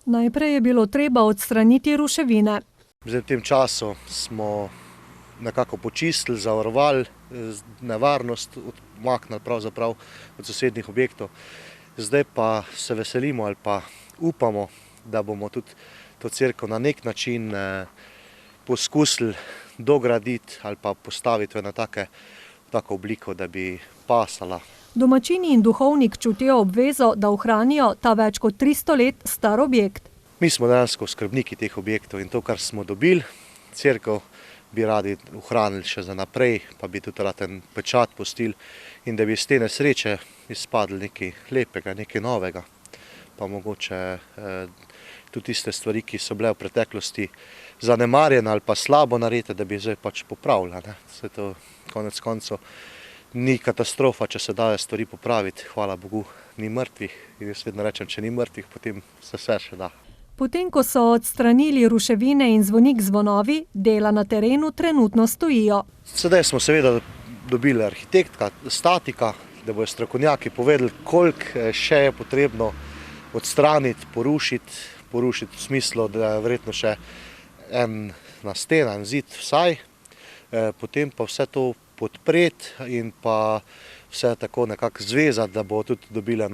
Najprej je bilo treba odstraniti ruševine. V tem času smo nekako počistili, zavarovali nevarnost, odmaknili pravzaprav od sosednjih objektov. Zdaj pa se veselimo ali pa upamo, da bomo tudi to cerkev na nek način poskusili dograditi ali pa postaviti v tako obliko, da bi pasala. Domačini in duhovnik čutijo obvezo, da ohranijo ta več kot 300 let star objekt. Mi smo dejansko skrbniki teh objektov in to, kar smo dobili, cerkev bi radi ohranili še za naprej, pa bi tudi rad en pečat pustili in da bi iz te nesreče izpadli nekaj lepega, nekaj novega. Pa mogoče tudi tiste stvari, ki so bile v preteklosti zanemarjene ali pa slabo narejene, da bi zdaj pač popravili. Vse to konec koncev ni katastrofa, če se dajo stvari popraviti. Hvala Bogu, ni mrtvih. In jaz vedno rečem, če ni mrtvih, potem se vse še da. Potem, ko so odstranili ruševine in zvonik zvonovi, dela na terenu trenutno stojijo. Sedaj smo seveda dobili arhitekta, statika, da bodo strokovnjaki povedali, koliko še je potrebno odstraniti, porušiti v smislu, da je verjetno še ena stena, en zid vsaj, potem pa vse to podpreti in pa vse tako nekako zvezati, da bo tudi dobila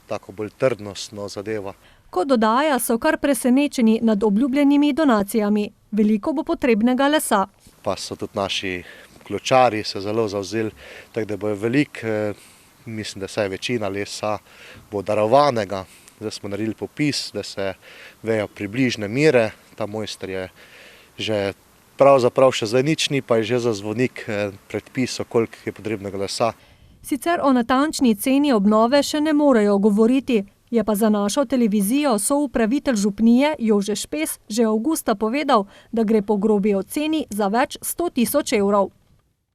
tako bolj trdnostno zadevo. Ko dodaja, so kar presenečeni nad obljubljenimi donacijami. Veliko bo potrebnega lesa. Pa so tudi naši kločari se zelo zavzeli, tako da bo veliko, mislim, da vsaj večina lesa bo darovanega. Zdaj smo naredili popis, da se vejo približne mere. Ta mojster je že pravzaprav še zdaj nič ni, pa je že za zvonik predpisal, koliko je potrebnega lesa. Sicer o natančni ceni obnove še ne morejo govoriti. Je pa za našo televizijo soupravitelj župnije Jože Špes že avgusta povedal, da gre po grobi oceni za več 100 000 evrov.